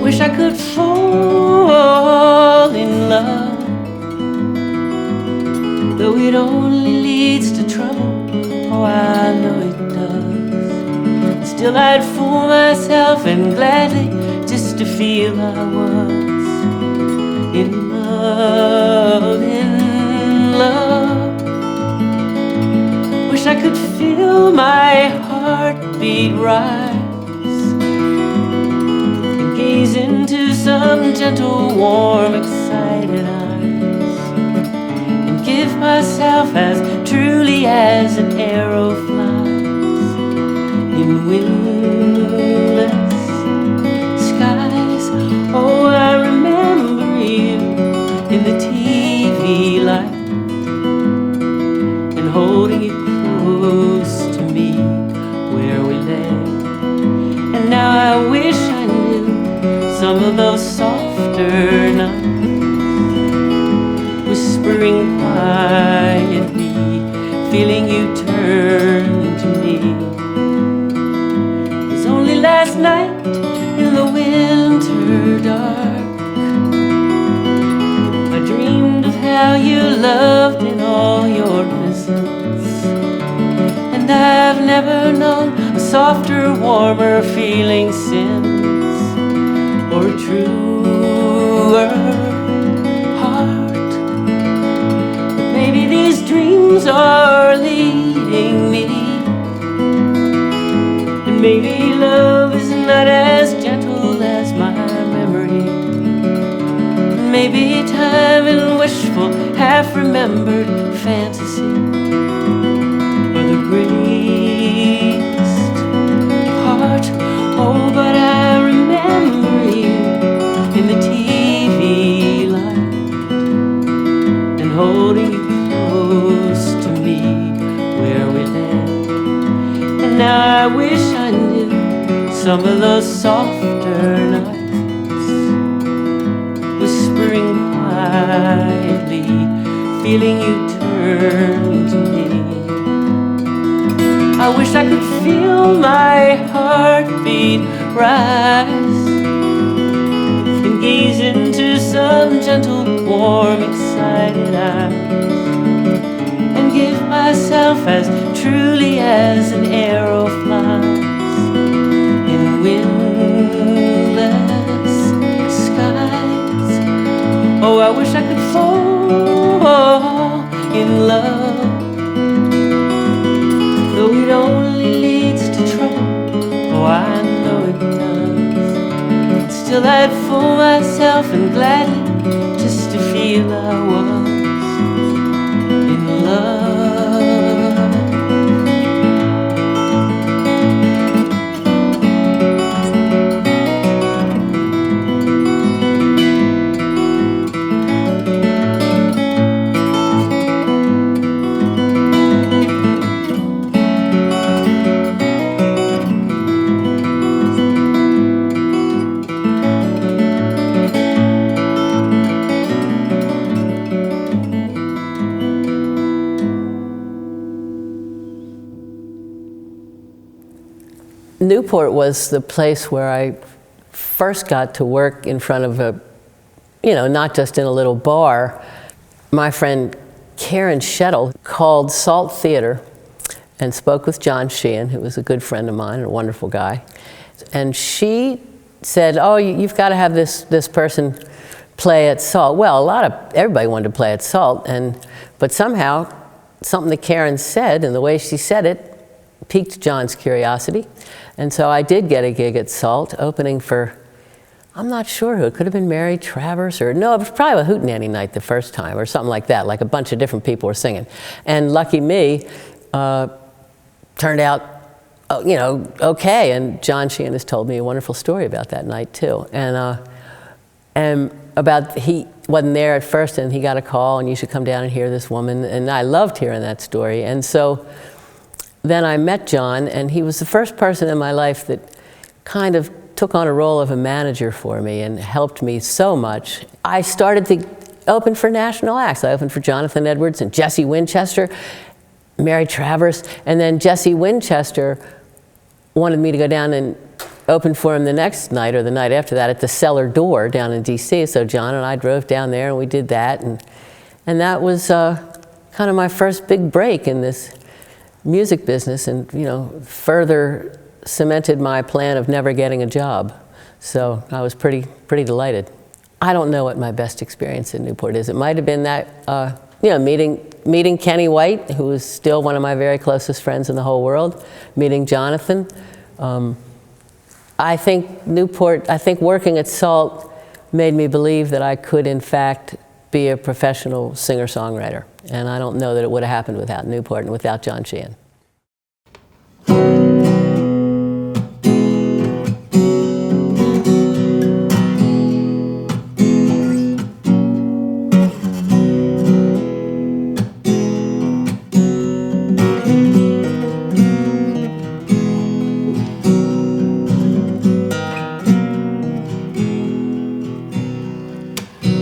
Wish I could fall in love, though it only leads to trouble. Oh, I know it does. Still I'd fool myself and gladly, just to feel I was in love, in love. Wish I could feel my heartbeat rise and gaze into some gentle, warm, excited eyes, and give myself as truly as an arrow flies in windless skies. Oh, I remember you in the TV light and holding you close to me where we lay. And now I wish I knew some of those softer nights, whispering quietly, feeling you turn to me. It was only last night in the winter dark I dreamed of how you loved in all your innocence, and I've never known a softer, warmer feeling since, or a truer heart. But maybe these dreams are leading me, and maybe love is not as gentle as my memory. Maybe time and wishful, half-remembered fantasy are the greatest part. Oh, but I remember you in the TV light and holding you close to me where we lay. And now I wish I knew some of those softer nights, whispering quietly, feeling you turn to me. I wish I could feel my heartbeat rise and gaze into some gentle, warm, excited eyes, and give myself as truly as an arrow flies in windless skies. Oh, I wish I could fall in love, though it only leads to trouble. Oh, I know it does. Still I'd fool myself and gladly, just to feel I was in love. Newport was the place where I first got to work in front of a, not just in a little bar. My friend Karen Cheryl called Salt Theater and spoke with John Sheehan, who was a good friend of mine and a wonderful guy. And she said, oh, you've got to have this person play at Salt. Well, everybody wanted to play at Salt, but somehow something that Karen said and the way she said it piqued John's curiosity. And so I did get a gig at Salt, opening for, I'm not sure who, it could have been Mary Travers, or no, it was probably a hootenanny night the first time, or something like that, like a bunch of different people were singing. And lucky me, turned out, okay, and John Sheehan has told me a wonderful story about that night too. And about, he wasn't there at first and he got a call and you should come down and hear this woman, and I loved hearing that story. And so then I met John, and he was the first person in my life that kind of took on a role of a manager for me and helped me so much. I started to opened for national acts. I opened for Jonathan Edwards and Jesse Winchester, Mary Travers, and then Jesse Winchester wanted me to go down and open for him the next night or the night after that at the Cellar Door down in DC. So John and I drove down there and we did that, and that was kind of my first big break in this music business, and further cemented my plan of never getting a job. So I was pretty delighted. I don't know what my best experience in Newport is. It might have been that meeting Kenny White, who is still one of my very closest friends in the whole world, meeting Jonathan. I think working at SALT made me believe that I could, in fact, be a professional singer-songwriter. And I don't know that it would have happened without Newport and without John Sheehan.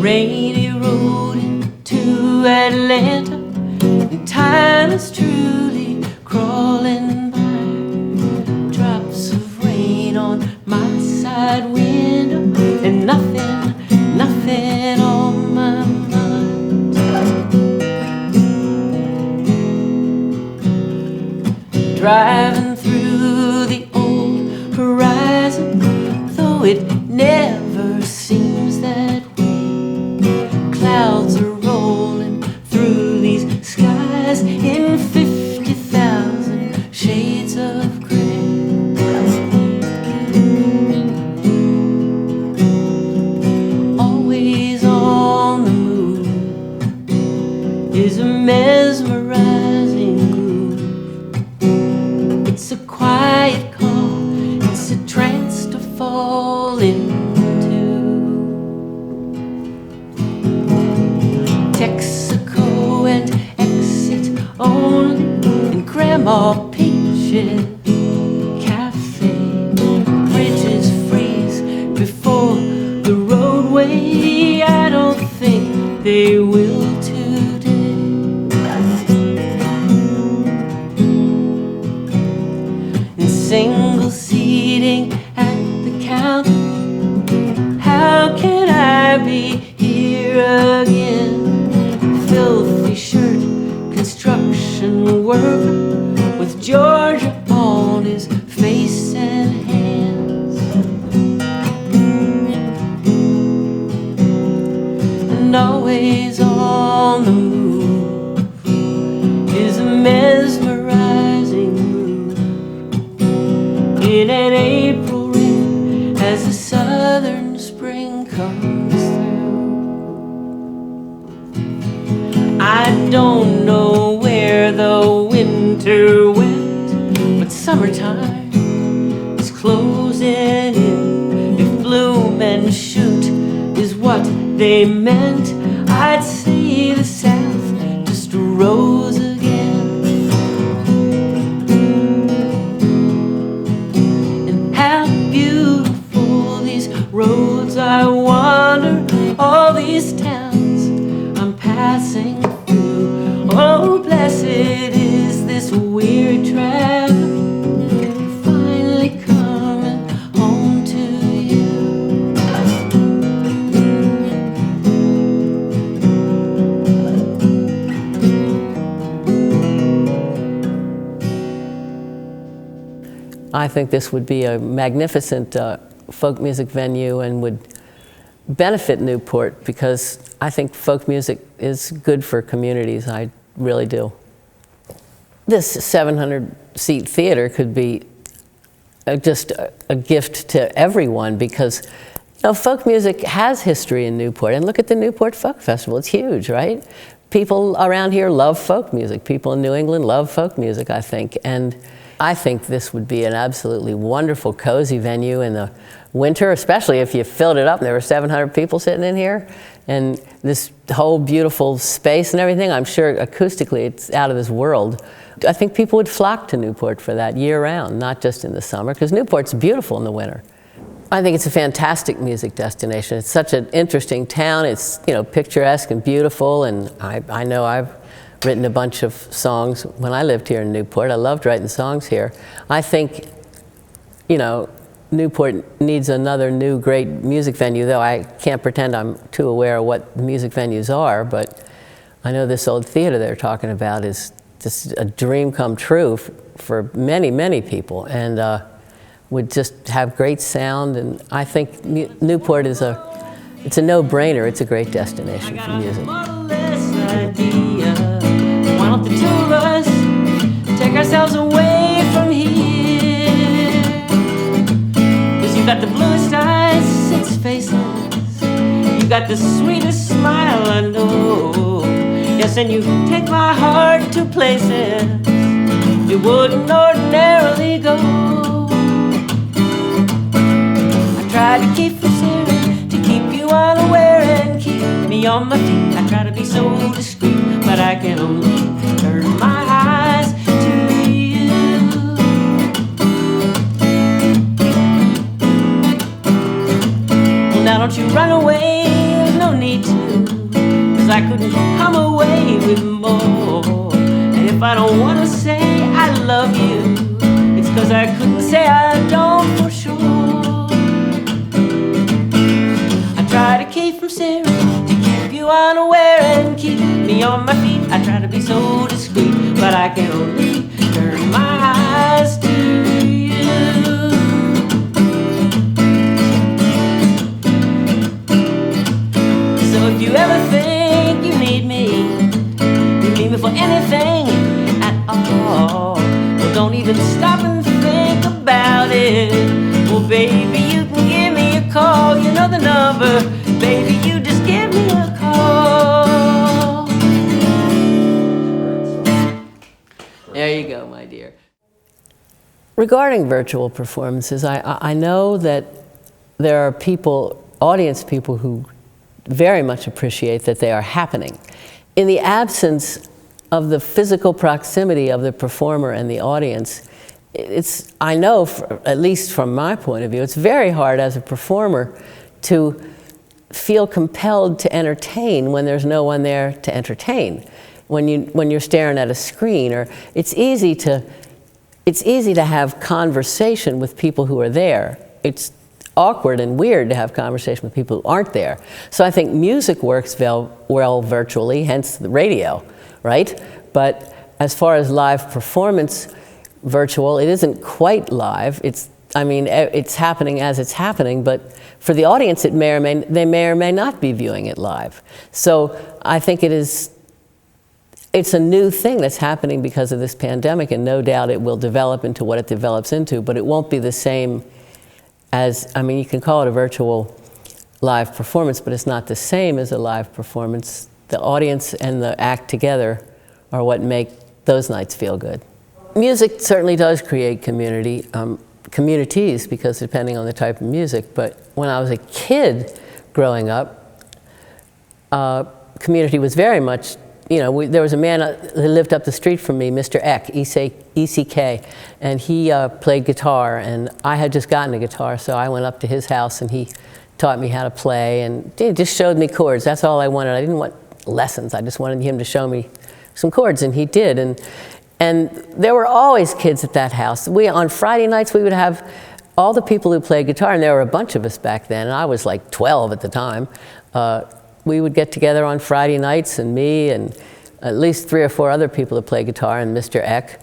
Rainy road into Atlanta, and time is truly crawling by. Drops of rain on my side window, and nothing on my mind. Driving through the old horizon, though it never seems that way. Clouds are rolling through these skies in 50,000 shades of gray. Always on the move is a mesmerizing groove. It's a quiet call, it's a trance to fall into. Texaco and exit only in Grandma Peach's cafe. Bridges freeze before the roadway. I don't think they will today. And single seating at the counter, how can I be here again? Filthy shirt, construction worker with Georgia on his face and hands. And always on the move is a mesmerizing groove in an April rain as the southern spring comes through. I don't know where the winter went, but summertime is closing in. If bloom and shoot is what they meant, I'd say the South just rose again. And how beautiful these roads, I wonder, all these towns I'm passing through. Oh, blessed is this weird traveler, finally coming home to you. I think this would be a magnificent folk music venue and would benefit Newport, because I think folk music is good for communities. I really do. This 700-seat theater could be just a gift to everyone, because folk music has history in Newport. And look at the Newport Folk Festival. It's huge, right? People around here love folk music. People in New England love folk music, I think. And I think this would be an absolutely wonderful, cozy venue in the winter, especially if you filled it up and there were 700 people sitting in here. And this whole beautiful space and everything, I'm sure acoustically it's out of this world. I think people would flock to Newport for that year-round, not just in the summer, because Newport's beautiful in the winter. I think it's a fantastic music destination. It's such an interesting town. It's, you know, picturesque and beautiful, and I know I've written a bunch of songs when I lived here in Newport. I loved writing songs here. I think, you know, Newport needs another new great music venue, though I can't pretend I'm too aware of what the music venues are, but I know this old theater they're talking about is just a dream come true for many, many people, and would just have great sound, and I think Newport is it's a no-brainer. It's a great destination for music. Why don't the two of us take ourselves away from here? 'Cause you got the bluest eyes since faces, you got the sweetest smile I know. Yes, and you take my heart to places it wouldn't ordinarily go. Try to keep from staring, to keep you unaware and keep me on my feet. I try to be so discreet, but I can only turn my eyes to you. Well, now don't you run away, there's no need to, 'cause I couldn't come away with more. And if I don't want to say I love you, it's 'cause I couldn't say I don't for sure. Try to keep from staring, to keep you unaware and keep me on my feet. I try to be so discreet, but I can only turn my eyes to you. So if you ever think you need me for anything at all, well, don't even stop and think about it. Well, baby, you can give me a call, you know the number. Baby, you just give me a call. There you go, my dear. Regarding virtual performances, I know that there are people, audience people, who very much appreciate that they are happening. In the absence of the physical proximity of the performer and the audience, I know, at least from my point of view, it's very hard as a performer to feel compelled to entertain when there's no one there to entertain. When you're staring at a screen, or it's easy to have conversation with people who are there. It's awkward and weird to have conversation with people who aren't there. So I think music works well virtually, hence the radio, right? But as far as live performance, virtual, it isn't quite live. It's happening as it's happening, but for the audience, they may or may not be viewing it live. So I think it's a new thing that's happening because of this pandemic, and no doubt it will develop into what it develops into, but it won't be the same as, you can call it a virtual live performance, but it's not the same as a live performance. The audience and the act together are what make those nights feel good. Music certainly does create communities, because depending on the type of music, but when I was a kid growing up, community was very much, there was a man who lived up the street from me, Mr. Eck, E-C-K, and he played guitar, and I had just gotten a guitar, so I went up to his house and he taught me how to play, and he just showed me chords. That's all I wanted. I didn't want lessons. I just wanted him to show me some chords, and he did. And there were always kids at that house. On Friday nights, we would have all the people who played guitar, and there were a bunch of us back then, and I was like 12 at the time. We would get together on Friday nights, and me and at least 3 or 4 other people who play guitar, and Mr. Eck.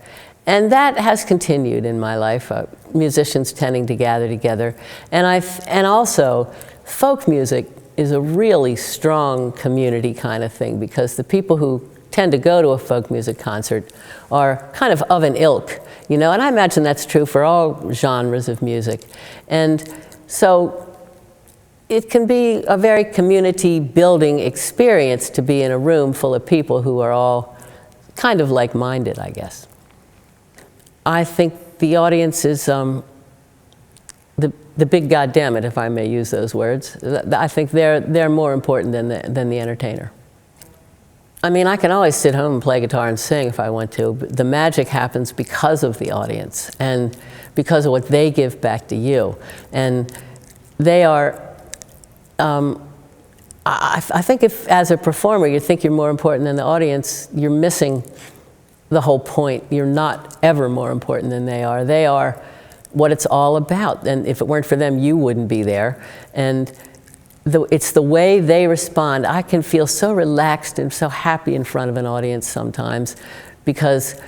And that has continued in my life, musicians tending to gather together. And also, folk music is a really strong community kind of thing, because the people who tend to go to a folk music concert are kind of an ilk, and I imagine that's true for all genres of music. And so it can be a very community building experience to be in a room full of people who are all kind of like-minded, I guess. I think the audience is the big goddammit, if I may use those words. I think they're more important than the entertainer. I can always sit home and play guitar and sing if I want to, but the magic happens because of the audience and because of what they give back to you. And they are, I think if as a performer you think you're more important than the audience, you're missing the whole point. You're not ever more important than they are. They are what it's all about, and if it weren't for them, you wouldn't be there. And it's the way they respond. I can feel so relaxed and so happy in front of an audience sometimes because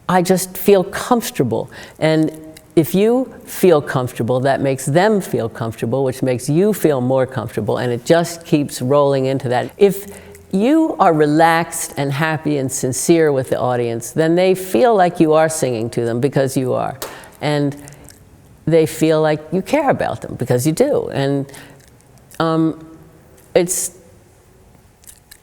I just feel comfortable. And if you feel comfortable, that makes them feel comfortable, which makes you feel more comfortable, and it just keeps rolling into that. If you are relaxed and happy and sincere with the audience, then they feel like you are singing to them because you are. And they feel like you care about them because you do. And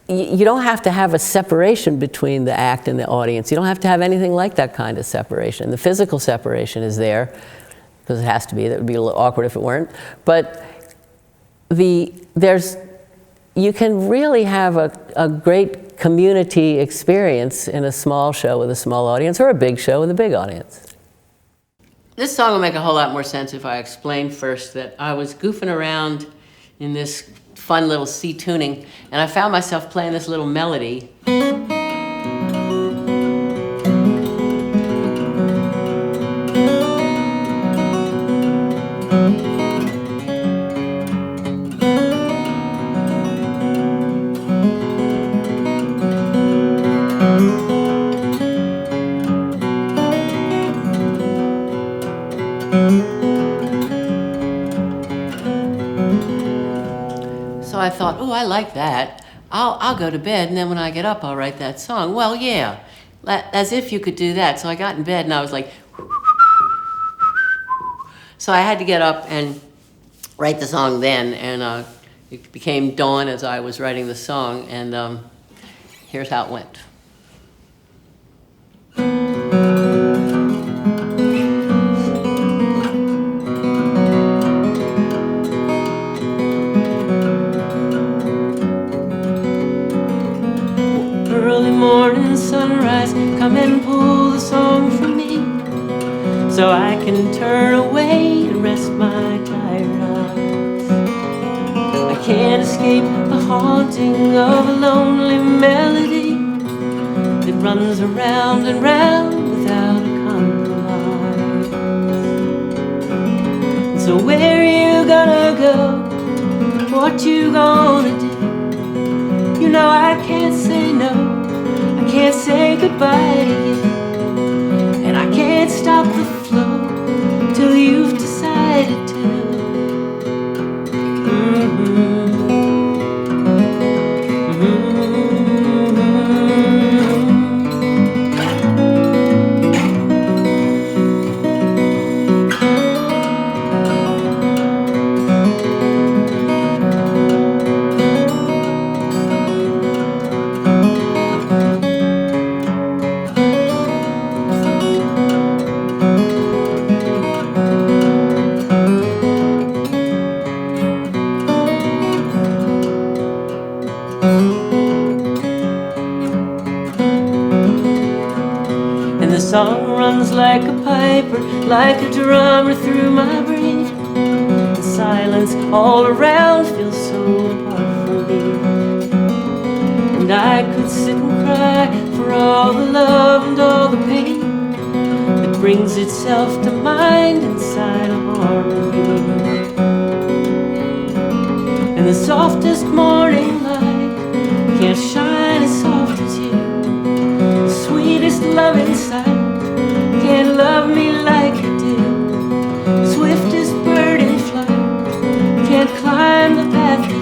you don't have to have a separation between the act and the audience. You don't have to have anything like that kind of separation. The physical separation is there, because it has to be. That would be a little awkward if it weren't. But you can really have a great community experience in a small show with a small audience or a big show with a big audience. This song will make a whole lot more sense if I explain first that I was goofing around in this fun little C tuning, and I found myself playing this little melody. So I thought, oh, I like that. I'll go to bed, and then when I get up, I'll write that song. Well, yeah, as if you could do that. So I got in bed, and I was like, so I had to get up and write the song then, and it became dawn as I was writing the song, and here's how it went. Early morning sunrise, come and pull the song from me, so I can turn away and rest my tired eyes. I can't escape the haunting of a lonely melody that runs around and round without a compromise. And so where you gonna go? What you gonna do? You know I can't say no, I can't say goodbye to you, and I can't stop the flow till you've decided to. And the song runs like a piper, like a drummer through my brain. The silence all around feels so apart from me. And I could sit and cry for all the love and all the pain that brings itself to mind inside a harmony. And the softest morning light can't shine as soft as you. The sweetest love inside can't love me like you do. Swiftest bird in flight can't climb the path to you.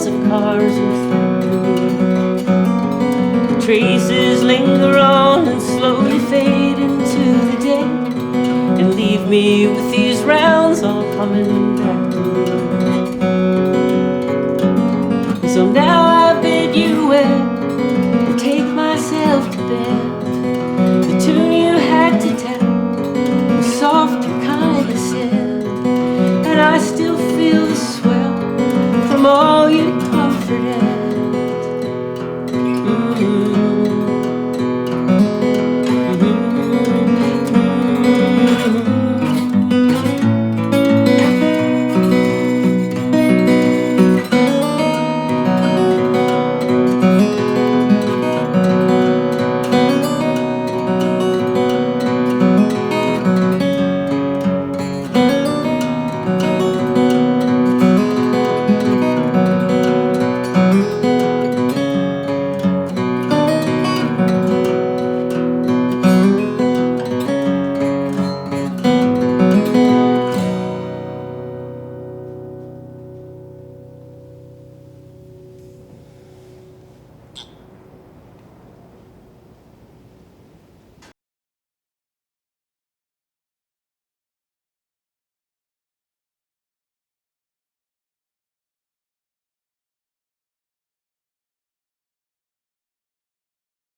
sounds of cars and factories. Traces linger on and slowly fade into the day, and leave me with these rounds all coming back to me. So now